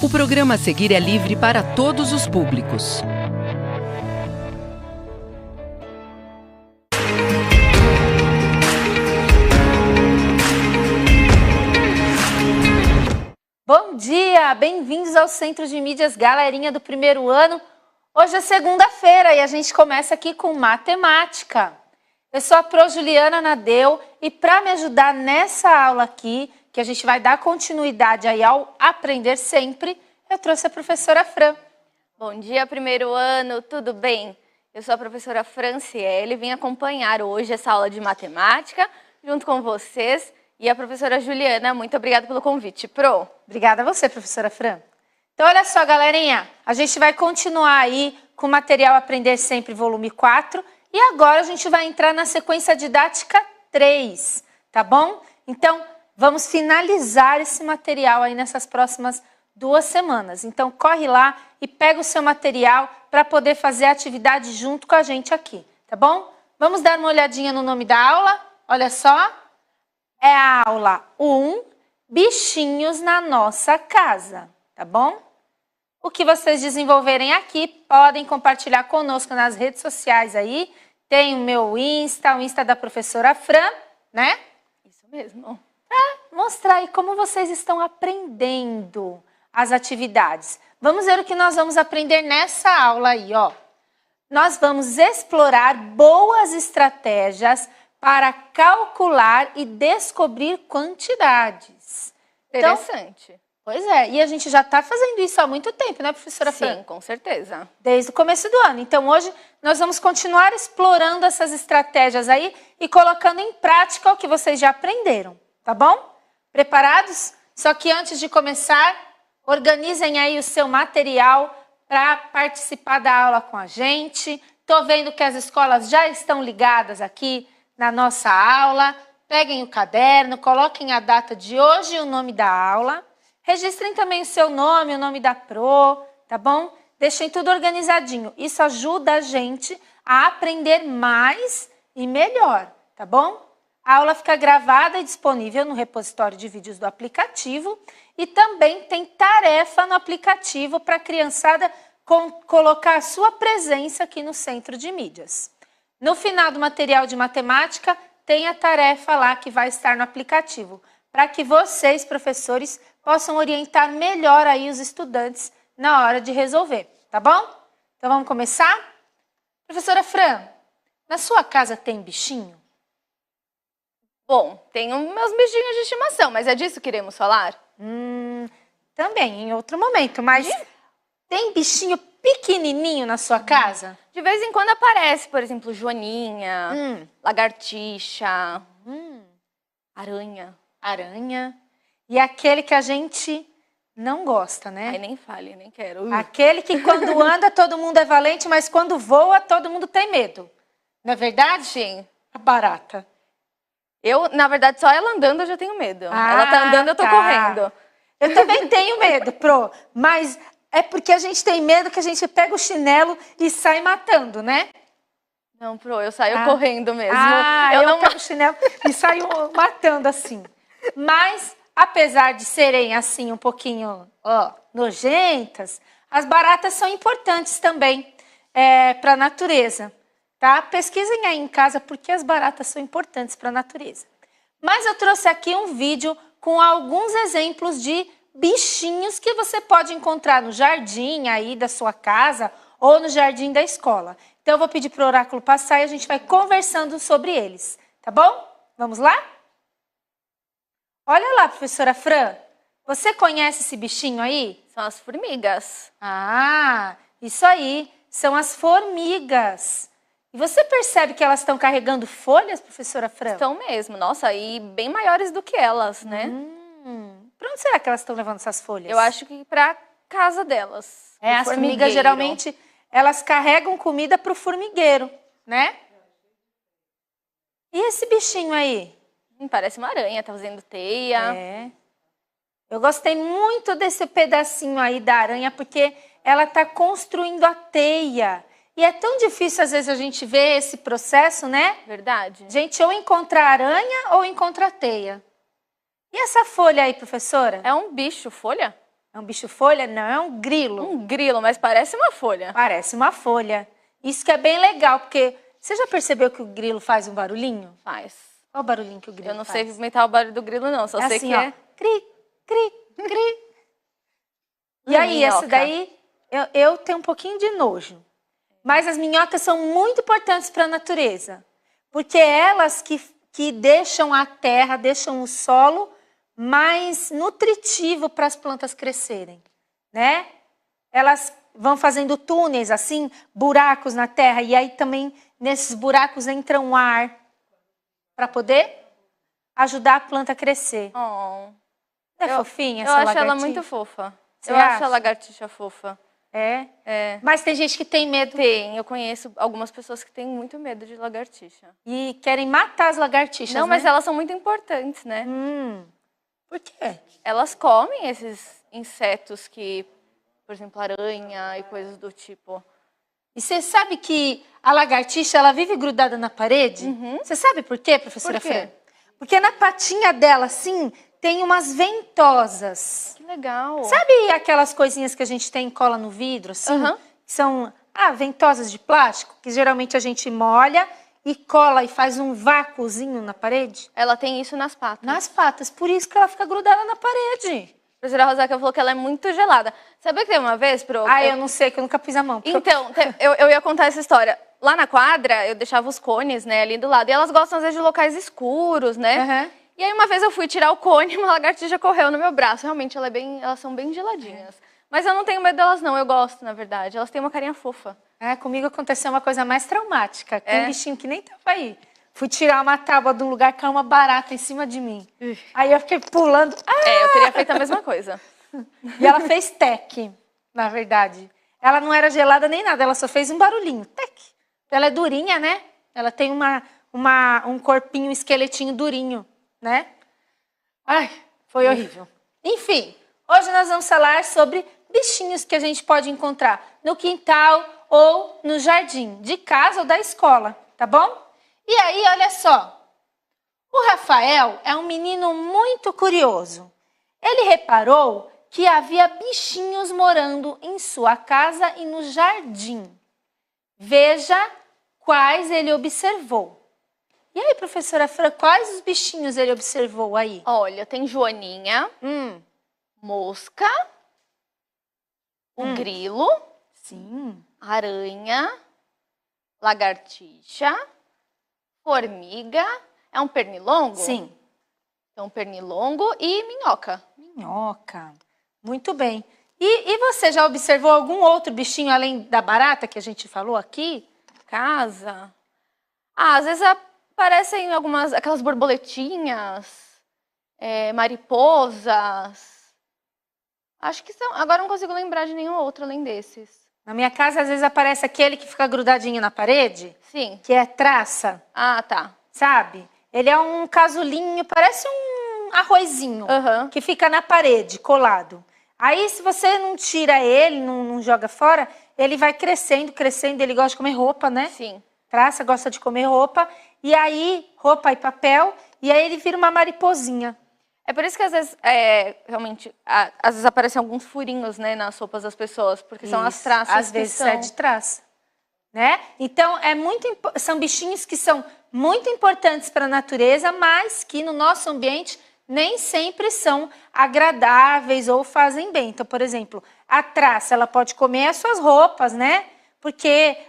O programa a seguir é livre para todos os públicos. Bom dia, bem-vindos ao Centro de Mídias, galerinha do primeiro ano. Hoje é segunda-feira e a gente começa aqui com matemática. Eu sou a Pro Juliana Nadeu e para me ajudar nessa aula aqui, que a gente vai dar continuidade aí ao aprender sempre, eu trouxe a professora Fran. Bom dia, primeiro ano, tudo bem? Eu sou a professora Franciele, vim acompanhar hoje essa aula de matemática junto com vocês e a professora Juliana. Muito obrigada pelo convite, Pro. Obrigada a você, professora Fran. Então, olha só, galerinha, a gente vai continuar aí com o material Aprender Sempre, volume 4, e agora a gente vai entrar na sequência didática 3, tá bom? Então, vamos finalizar esse material aí nessas próximas 2 semanas. Então, corre lá e pega o seu material para poder fazer a atividade junto com a gente aqui, tá bom? Vamos dar uma olhadinha no nome da aula? Olha só. É a aula 1, bichinhos na nossa casa, tá bom? O que vocês desenvolverem aqui, podem compartilhar conosco nas redes sociais aí. Tem o meu Insta, o Insta da professora Fran, né? Isso mesmo. Para mostrar aí como vocês estão aprendendo as atividades. Vamos ver o que nós vamos aprender nessa aula aí, ó. Nós vamos explorar boas estratégias para calcular e descobrir quantidades. Interessante. Então, pois é, e a gente já está fazendo isso há muito tempo, né, professora Fran? Sim, com certeza. Desde o começo do ano. Então, hoje, nós vamos continuar explorando essas estratégias aí e colocando em prática o que vocês já aprenderam, tá bom? Preparados? Só que antes de começar, organizem aí o seu material para participar da aula com a gente. Estou vendo que as escolas já estão ligadas aqui na nossa aula. Peguem o caderno, coloquem a data de hoje e o nome da aula. Registrem também o seu nome, o nome da Pro, tá bom? Deixem tudo organizadinho. Isso ajuda a gente a aprender mais e melhor, tá bom? A aula fica gravada e disponível no repositório de vídeos do aplicativo e também tem tarefa no aplicativo para a criançada colocar a sua presença aqui no Centro de Mídias. No final do material de matemática, tem a tarefa lá que vai estar no aplicativo, para que vocês, professores, possam orientar melhor aí os estudantes na hora de resolver, tá bom? Então vamos começar? Professora Fran, na sua casa tem bichinho? Bom, tenho meus bichinhos de estimação, mas é disso que iremos falar? Também, em outro momento, mas tem bichinho pequenininho na sua casa? De vez em quando aparece, por exemplo, joaninha, lagartixa, aranha. Aranha. E aquele que a gente não gosta, né? Ai, nem fale, nem quero. Aquele que quando anda todo mundo é valente, mas quando voa todo mundo tem medo. Não é verdade? Sim. A barata. Eu, na verdade, só ela andando eu já tenho medo. Ela tá andando, eu tô correndo. Eu também tenho medo, Pro, mas é porque a gente tem medo que a gente pega o chinelo e sai matando, né? Não, Pro, eu saio correndo mesmo. Eu não pego o chinelo e saio matando assim. Mas, apesar de serem assim um pouquinho nojentas, as baratas são importantes também para a natureza, tá? Pesquisem aí em casa porque as baratas são importantes para a natureza. Mas eu trouxe aqui um vídeo com alguns exemplos de bichinhos que você pode encontrar no jardim aí da sua casa ou no jardim da escola. Então eu vou pedir para o oráculo passar e a gente vai conversando sobre eles, tá bom? Vamos lá? Olha lá, professora Fran, você conhece esse bichinho aí? São as formigas. Ah, isso aí, são as formigas. E você percebe que elas estão carregando folhas, professora Fran? Estão mesmo, nossa, e bem maiores do que elas, né? Para onde será que elas estão levando essas folhas? Eu acho que para casa delas. As formigas geralmente, elas carregam comida para o formigueiro, né? E esse bichinho aí? Parece uma aranha, tá fazendo teia. Eu gostei muito desse pedacinho aí da aranha, porque ela tá construindo a teia. E é tão difícil, às vezes, a gente ver esse processo, né? Verdade. Gente, ou encontra a aranha ou encontra a teia. E essa folha aí, professora? É um bicho, folha? É um bicho folha? Não, é um grilo. Um grilo, mas parece uma folha. Parece uma folha. Isso que é bem legal, porque você já percebeu que o grilo faz um barulhinho? Faz. Qual o barulhinho que o grilo faz? Eu não sei imitar o barulho do grilo, não. Só sei assim, que ó, é... cri, cri, cri. E aí, Minhoca. esse daí, eu tenho um pouquinho de nojo. Mas as minhocas são muito importantes para a natureza. Porque elas que deixam a terra, deixam o solo mais nutritivo para as plantas crescerem, né? Elas vão fazendo túneis, assim, buracos na terra. E aí também, nesses buracos, entra um ar para poder ajudar a planta a crescer. Oh. Não é fofinha Eu essa acho lagartixa? ela muito fofa. Você eu acho acha? a lagartixa fofa. É? É. Mas tem gente que tem medo Tem, eu conheço algumas pessoas que têm muito medo de lagartixa. e querem matar as lagartixas, Não, mas né? elas são muito importantes, né? Por quê? Elas comem esses insetos que, por exemplo, aranha e coisas do tipo. E você sabe que a lagartixa, ela vive grudada na parede? Você sabe por quê, professora Por quê? Fran? Porque na patinha dela, assim, tem umas ventosas. Que legal. Sabe aquelas coisinhas que a gente tem em cola no vidro, assim? Aham. Que são ventosas de plástico, que geralmente a gente molha e cola e faz um vácuozinho na parede? Ela tem isso nas patas. Nas patas, por isso que ela fica grudada na parede. A professora Rosaca falou que ela é muito gelada. Sabe que teve uma vez, Pro? Eu não sei, que eu nunca pus a mão. Então, eu ia contar essa história. Lá na quadra, eu deixava os cones, né, ali do lado. E elas gostam, às vezes, de locais escuros, né? Aham. E aí, uma vez eu fui tirar o cone e uma lagartixa correu no meu braço. Realmente, elas são bem geladinhas. Mas eu não tenho medo delas, não. Eu gosto, na verdade. Elas têm uma carinha fofa. Comigo aconteceu uma coisa mais traumática. Com É? um bichinho que nem tava aí. Fui tirar uma tábua de um lugar, caiu uma barata em cima de mim. Aí eu fiquei pulando. Eu teria feito a mesma coisa. E ela fez tec, na verdade. Ela não era gelada nem nada, ela só fez um barulhinho. Tec. Ela é durinha, né? Ela tem um corpinho, um esqueletinho durinho, né? Ai, foi horrível. Enfim, hoje nós vamos falar sobre bichinhos que a gente pode encontrar no quintal ou no jardim, de casa ou da escola, tá bom? E aí, olha só. O Rafael é um menino muito curioso. Ele reparou que havia bichinhos morando em sua casa e no jardim. Veja quais ele observou. E aí, professora Fran, quais os bichinhos ele observou aí? Olha, tem joaninha, mosca, o grilo, Sim. aranha, lagartixa, formiga. É um pernilongo? Sim. Então, pernilongo e minhoca. Minhoca. Muito bem. E você já observou algum outro bichinho além da barata que a gente falou aqui? Casa. Às vezes aparecem aquelas borboletinhas, mariposas. Acho que são. Agora não consigo lembrar de nenhum outro além desses. Na minha casa, às vezes, aparece aquele que fica grudadinho na parede, Sim. que é traça, Ah, tá. sabe? Ele é um casulinho, parece um arrozinho, Aham. que fica na parede, colado. Aí, se você não tira ele, não joga fora, ele vai crescendo, crescendo. Ele gosta de comer roupa, né? Sim. Traça gosta de comer roupa. E aí, roupa e papel. E aí, ele vira uma mariposinha. É por isso que às vezes, realmente, às vezes aparecem alguns furinhos, né, nas roupas das pessoas, porque são as Isso. traças Às que vezes são... é de traça, né? Então, são bichinhos que são muito importantes para a natureza, mas que no nosso ambiente nem sempre são agradáveis ou fazem bem. Então, por exemplo, a traça, ela pode comer as suas roupas, né?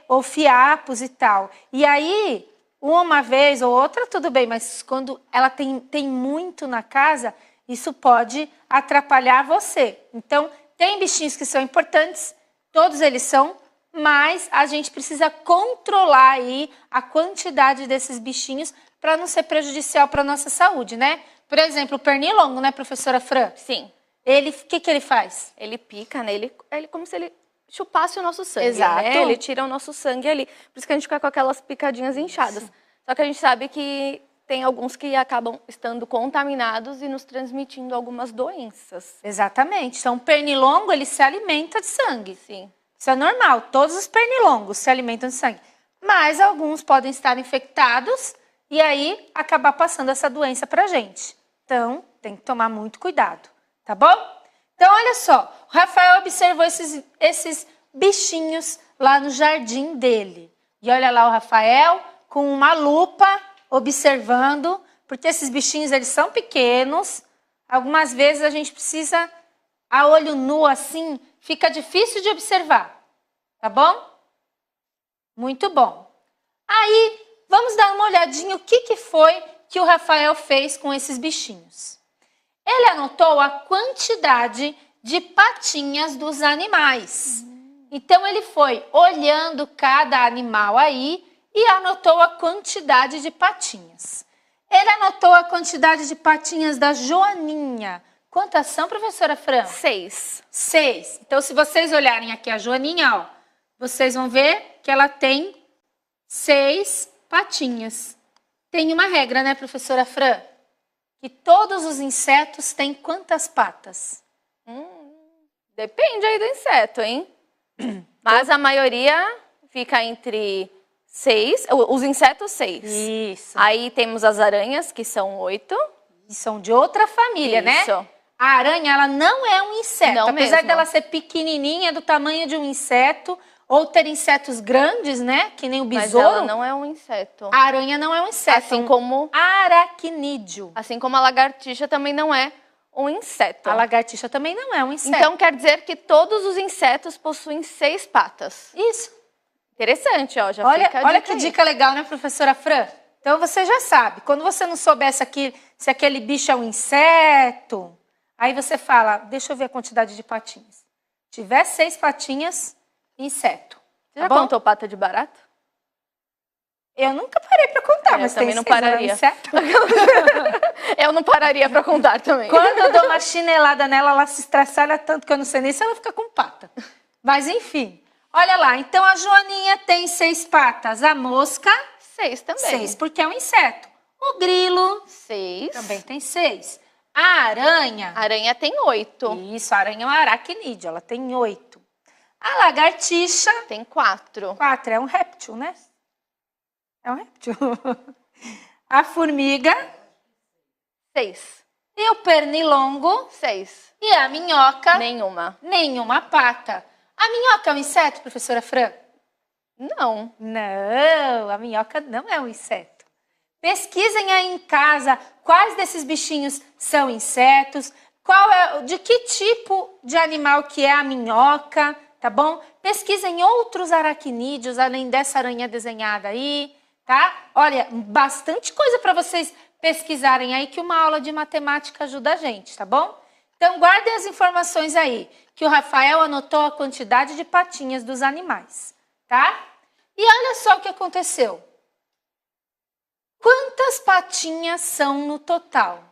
Ou fiapos e tal. E aí, uma vez ou outra, tudo bem, mas quando ela tem muito na casa, isso pode atrapalhar você. Então, tem bichinhos que são importantes, todos eles são, mas a gente precisa controlar aí a quantidade desses bichinhos para não ser prejudicial para a nossa saúde, né? Por exemplo, o pernilongo, né, professora Fran? Sim. O que ele faz? Ele pica, né? Ele como se ele chupasse o nosso sangue, Exato. né? Ele tira o nosso sangue ali. Por isso que a gente fica com aquelas picadinhas inchadas. Isso. Só que a gente sabe que tem alguns que acabam estando contaminados e nos transmitindo algumas doenças. Exatamente. Então, o pernilongo, ele se alimenta de sangue. Sim. Isso é normal. Todos os pernilongos se alimentam de sangue. Mas alguns podem estar infectados e aí acabar passando essa doença pra gente. Então, tem que tomar muito cuidado, tá bom? Então, olha só, o Rafael observou esses bichinhos lá no jardim dele. E olha lá o Rafael com uma lupa observando, porque esses bichinhos, eles são pequenos. Algumas vezes a gente precisa, a olho nu assim, fica difícil de observar. Tá bom? Muito bom. Aí, vamos dar uma olhadinha o que foi que o Rafael fez com esses bichinhos. Ele anotou a quantidade de patinhas dos animais. Então, ele foi olhando cada animal aí e anotou a quantidade de patinhas. Ele anotou a quantidade de patinhas da Joaninha. Quantas são, professora Fran? 6. 6. Então, se vocês olharem aqui a Joaninha, ó, vocês vão ver que ela tem 6 patinhas. Tem uma regra, né, professora Fran? Que todos os insetos têm quantas patas? Depende aí do inseto, hein? Mas a maioria fica entre 6, os insetos 6. Isso. Aí temos as aranhas, que são 8. E são de outra família, né? Isso. A aranha, ela não é um inseto. Não Apesar mesmo. dela ser pequenininha, do tamanho de um inseto, ou ter insetos grandes, né? Que nem o Mas besouro. ela não é um inseto. A aranha não é um inseto. Assim como Aracnídeo. a lagartixa também não é um inseto. A lagartixa também não é um inseto. Então quer dizer que todos os insetos possuem 6 patas. Isso. Interessante, ó. Já Olha, fica a olha dica que aí. dica legal, né, professora Fran? Então você já sabe. Quando você não soubesse aqui se aquele bicho é um inseto, aí você fala, deixa eu ver a quantidade de patinhas. Se tiver 6 patinhas, inseto. Você já Tá bom? contou pata de barato? Eu nunca parei para contar, Eu mas também tem não 6, ela é um pararia. inseto. Eu não pararia pra contar também. Quando eu dou uma chinelada nela, ela se estressalha tanto que eu não sei nem se ela fica com pata. Mas enfim, olha lá. Então a Joaninha tem 6 patas. A mosca, 6 também. 6, porque é um inseto. O grilo 6. também tem 6. A aranha, A aranha tem 8. isso, a aranha é uma aracnídeo, ela tem 8. A lagartixa, Tem 4. 4, é um réptil, né? É um réptil. A formiga 6. e o pernilongo 6. e a minhoca, Nenhuma. nenhuma pata. A minhoca é um inseto, professora Fran? Não. Não, a minhoca não é um inseto. Pesquisem aí em casa quais desses bichinhos são insetos, de que tipo de animal que é a minhoca, tá bom? Pesquisem outros aracnídeos, além dessa aranha desenhada aí, tá? Olha, bastante coisa para vocês pesquisarem aí, que uma aula de matemática ajuda a gente, tá bom? Então, guardem as informações aí, que o Rafael anotou a quantidade de patinhas dos animais, tá? E olha só o que aconteceu. Quantas patinhas são no total?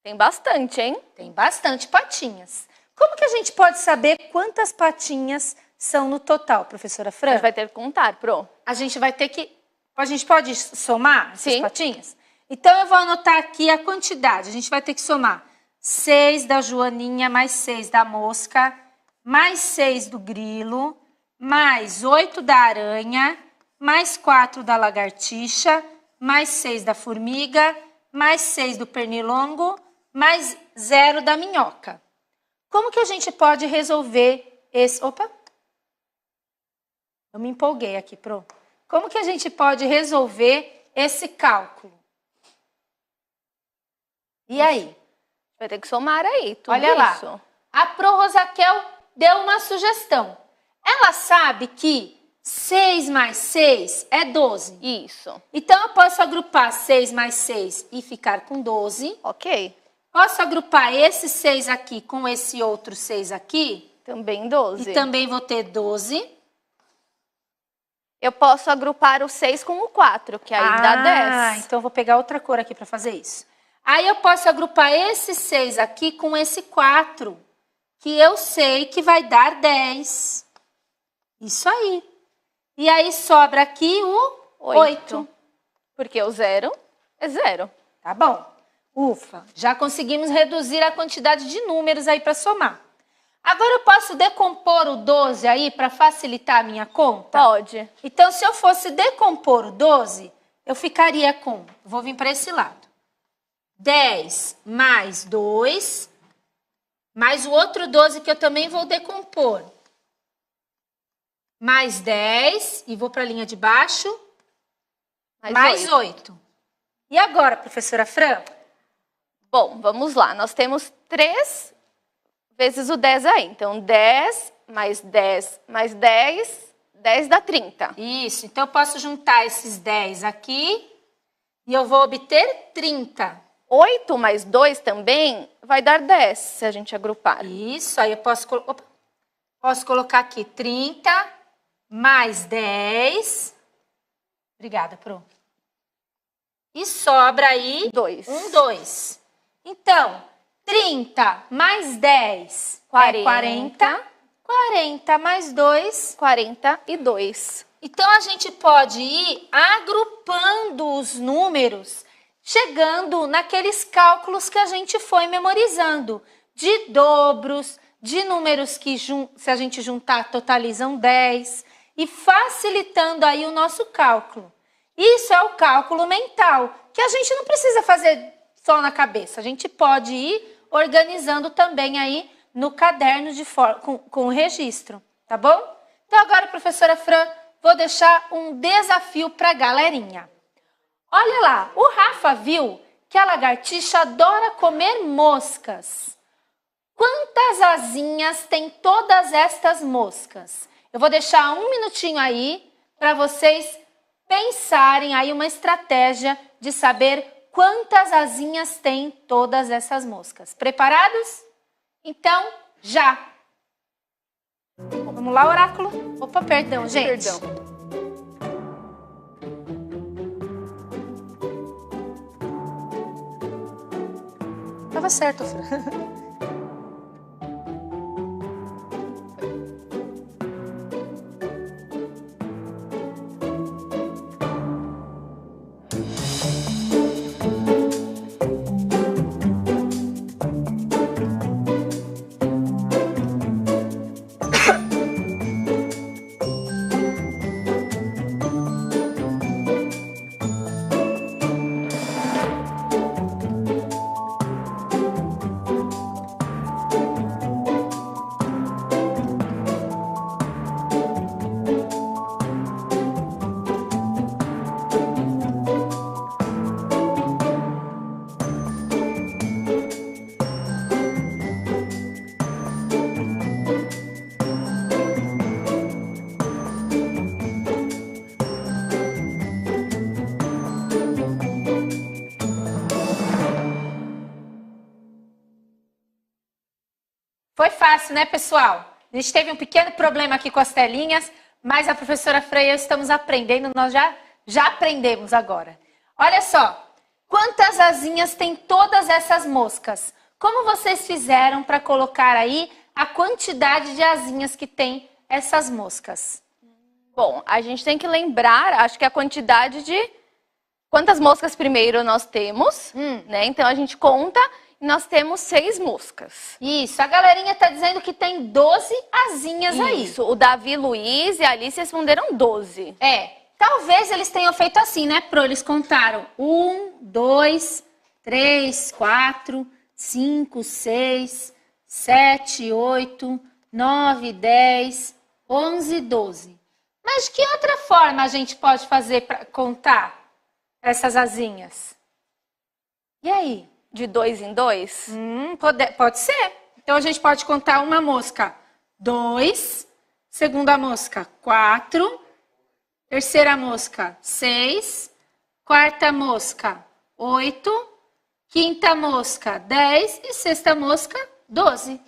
Tem bastante, hein? Tem bastante patinhas. Como que a gente pode saber quantas patinhas são no total, professora A Fran? gente vai ter que contar, Pro. A gente vai ter que... A gente pode somar essas Sim. patinhas? Então, eu vou anotar aqui a quantidade. A gente vai ter que somar 6 da Joaninha, mais 6 da mosca, mais 6 do grilo, mais 8 da aranha, mais 4 da lagartixa, mais 6 da formiga, mais 6 do pernilongo, mais 0 da minhoca. Como que a gente pode resolver esse... Opa! Eu me empolguei aqui, Pro. Como que a gente pode resolver esse cálculo? E aí? Vai ter que somar aí, tudo Olha lá. isso. A Pro Rosaquel deu uma sugestão. Ela sabe que 6 mais 6 é 12. Isso. Então, eu posso agrupar 6 mais 6 e ficar com 12. Ok. Posso agrupar esse 6 aqui com esse outro 6 aqui. Também 12. E também vou ter 12. Eu posso agrupar o 6 com o 4, que aí dá 10. Então eu vou pegar outra cor aqui para fazer isso. Aí eu posso agrupar esse 6 aqui com esse 4, que eu sei que vai dar 10. Isso aí. E aí sobra aqui o 8. Porque o 0 é 0. Tá bom. Ufa, já conseguimos reduzir a quantidade de números aí para somar. Agora eu posso decompor o 12 aí para facilitar a minha conta? Pode. Então, se eu fosse decompor o 12, eu ficaria com... Vou vir para esse lado. 10 mais 2 mais o outro 12 que eu também vou decompor. Mais 10, e vou para a linha de baixo. Mais 8. E agora, professora Fran? Bom, vamos lá. Nós temos 3 vezes o 10 aí. Então, 10 mais 10 mais 10, 10 dá 30. Isso, então eu posso juntar esses 10 aqui e eu vou obter 30. 8 mais 2 também vai dar 10, se a gente agrupar. Isso, aí eu posso colocar aqui 30 mais 10. Obrigada, Pro. E sobra aí 2. 2. Então, 30 mais 10 40. é 40. 40 mais 2. 42. Então, a gente pode ir agrupando os números, chegando naqueles cálculos que a gente foi memorizando, de dobros, de números que, se a gente juntar, totalizam 10, e facilitando aí o nosso cálculo. Isso é o cálculo mental, que a gente não precisa fazer só na cabeça, a gente pode ir organizando também aí no caderno com o registro, tá bom? Então agora, professora Fran, vou deixar um desafio para a galerinha. Olha lá, o Rafa viu que a lagartixa adora comer moscas. Quantas asinhas tem todas estas moscas? Eu vou deixar um minutinho aí para vocês pensarem aí uma estratégia de saber quantas asinhas tem todas essas moscas. Preparados? Então, já! Vamos lá, oráculo? Opa, perdão, gente. Perdão. Tava certo, Fran. Foi fácil, né, pessoal? A gente teve um pequeno problema aqui com as telinhas, mas a professora Fran e eu estamos aprendendo, nós já aprendemos agora. Olha só, quantas asinhas tem todas essas moscas? Como vocês fizeram para colocar aí a quantidade de asinhas que tem essas moscas? Bom, a gente tem que lembrar, acho que a quantidade de quantas moscas primeiro nós temos, né? Então a gente conta e nós temos 6 moscas. Isso, a galerinha tá dizendo que tem 12 asinhas aí. Isso, o Davi, Luiz e a Alice responderam 12. É, talvez eles tenham feito assim, né, Pro? Eles contaram 1, 2, 3, 4, 5, 6, 7, 8, 9, 10, 11, 12. Mas que outra forma a gente pode fazer para contar essas asinhas? E aí? De 2 em 2? Pode ser. Então a gente pode contar uma mosca 2, segunda mosca 4, terceira mosca 6, quarta mosca 8, quinta mosca 10 e sexta mosca 12.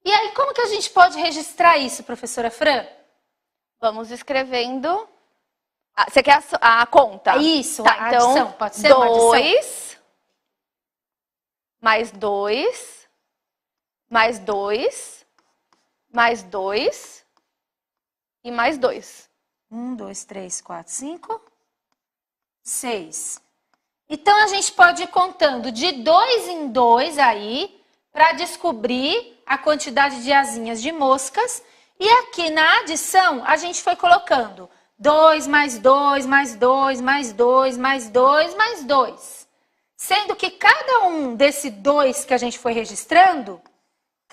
E aí como que a gente pode registrar isso, professora Fran? Vamos escrevendo. Ah, você quer a conta? Isso, tá, a então, adição. Pode ser uma adição? 2, mais 2, mais 2, mais 2 e mais 2. 1, 2, 3, 4, 5, 6. Então, a gente pode ir contando de 2 em 2 aí, para descobrir a quantidade de asinhas de moscas. E aqui na adição, a gente foi colocando 2 mais 2, mais 2, mais 2, mais 2, mais 2. Sendo que cada um desse 2 que a gente foi registrando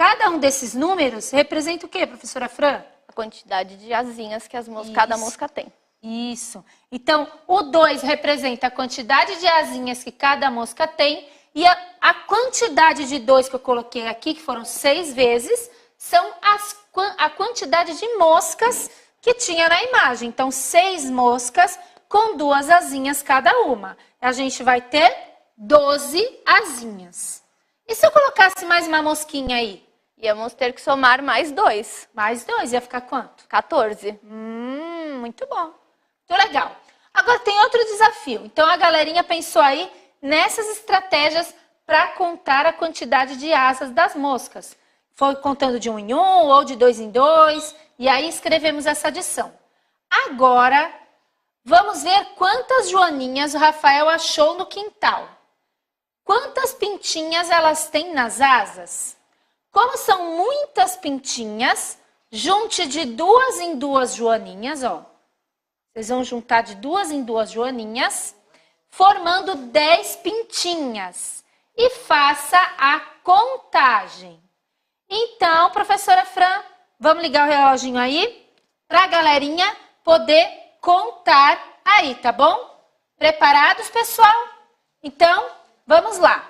Cada um desses números representa o quê, professora Fran? A quantidade de asinhas que cada mosca tem. Isso. Então, o 2 representa a quantidade de asinhas que cada mosca tem. E a quantidade de 2 que eu coloquei aqui, que foram 6 vezes, são a quantidade de moscas que tinha na imagem. Então, 6 moscas com 2 asinhas cada uma. A gente vai ter 12 asinhas. E se eu colocasse mais uma mosquinha aí? Íamos ter que somar mais 2. Mais 2, ia ficar quanto? 14. Muito bom. Muito legal. Agora tem outro desafio. Então a galerinha pensou aí nessas estratégias para contar a quantidade de asas das moscas. Foi contando de 1 em 1 ou de 2 em 2. E aí escrevemos essa adição. Agora, vamos ver quantas joaninhas o Rafael achou no quintal. Quantas pintinhas elas têm nas asas? Como são muitas pintinhas, junte de 2 em 2 joaninhas, ó. Vocês vão juntar de 2 em 2 joaninhas, formando 10 pintinhas. E faça a contagem. Então, professora Fran, vamos ligar o reloginho aí para a galerinha poder contar aí, tá bom? Preparados, pessoal? Então, vamos lá.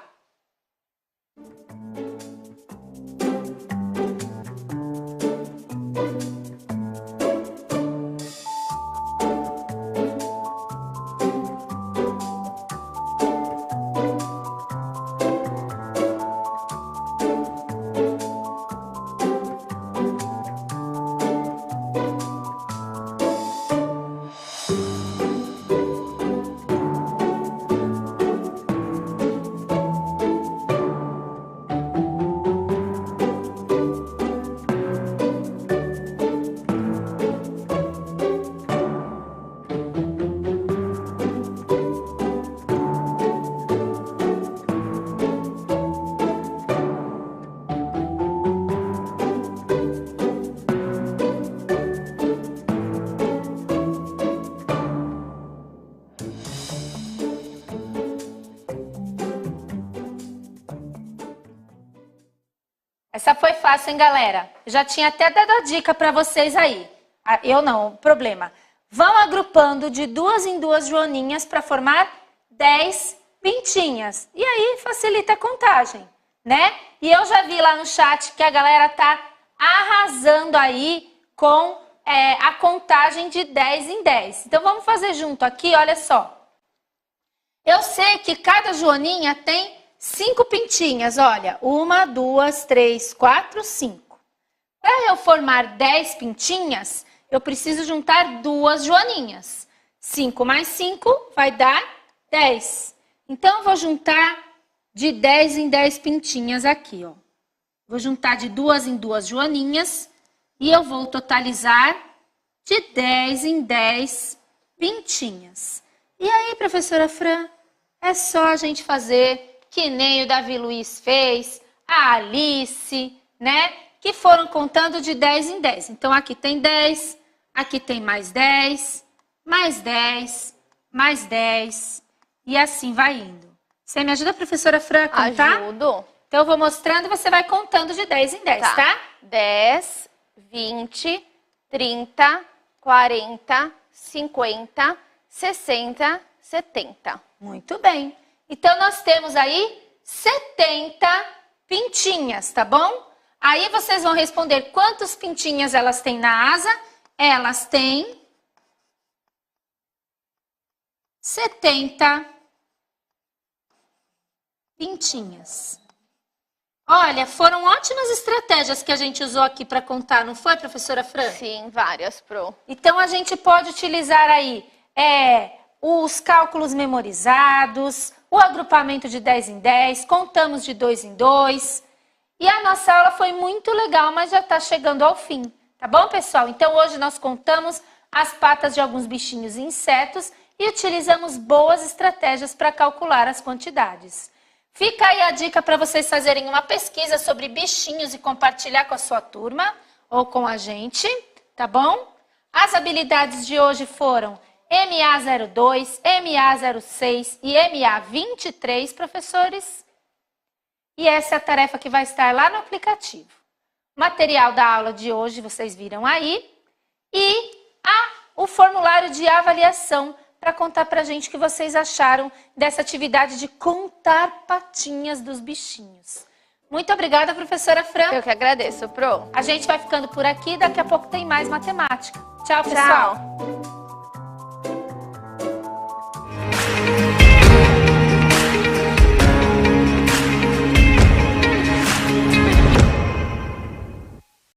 Essa foi fácil, hein, galera? Eu já tinha até dado a dica para vocês aí. Eu não, problema. Vão agrupando de 2 em 2 joaninhas para formar 10 pintinhas. E aí facilita a contagem, né? E eu já vi lá no chat que a galera tá arrasando aí com a contagem de 10 em 10. Então vamos fazer junto aqui, olha só. Eu sei que cada joaninha tem 5 pintinhas, olha, 1, 2, 3, 4, 5. Para eu formar 10 pintinhas, eu preciso juntar 2 joaninhas. 5 mais 5 vai dar 10. Então, eu vou juntar de 10 em 10 pintinhas aqui, ó. Vou juntar de 2 em 2 joaninhas e eu vou totalizar de 10 em 10 pintinhas. E aí, professora Fran, é só a gente fazer que nem o Davi Luiz fez, a Alice, né? Que foram contando de 10 em 10. Então, aqui tem 10, aqui tem mais 10, mais 10, mais 10. E assim vai indo. Você me ajuda, professora Fran, a contar? Ajudo. Então, eu vou mostrando e você vai contando de 10 em 10, tá? 10, 20, 30, 40, 50, 60, 70. Muito bem. Então, nós temos aí 70 pintinhas, tá bom? Aí, vocês vão responder quantas pintinhas elas têm na asa. Elas têm 70 pintinhas. Olha, foram ótimas estratégias que a gente usou aqui para contar, não foi, professora Fran? Sim, várias, Pro. Então, a gente pode utilizar aí os cálculos memorizados, o agrupamento de 10 em 10, contamos de 2 em 2. E a nossa aula foi muito legal, mas já está chegando ao fim. Tá bom, pessoal? Então, hoje nós contamos as patas de alguns bichinhos e insetos e utilizamos boas estratégias para calcular as quantidades. Fica aí a dica para vocês fazerem uma pesquisa sobre bichinhos e compartilhar com a sua turma ou com a gente, tá bom? As habilidades de hoje foram MA02, MA06 e MA23, professores. E essa é a tarefa que vai estar lá no aplicativo. material da aula de hoje, vocês viram aí. E o formulário de avaliação para contar pra gente o que vocês acharam dessa atividade de contar patinhas dos bichinhos. Muito obrigada, professora Fran. Eu que agradeço, Pro. A gente vai ficando por aqui, daqui a pouco tem mais matemática. Tchau, pessoal. Tchau.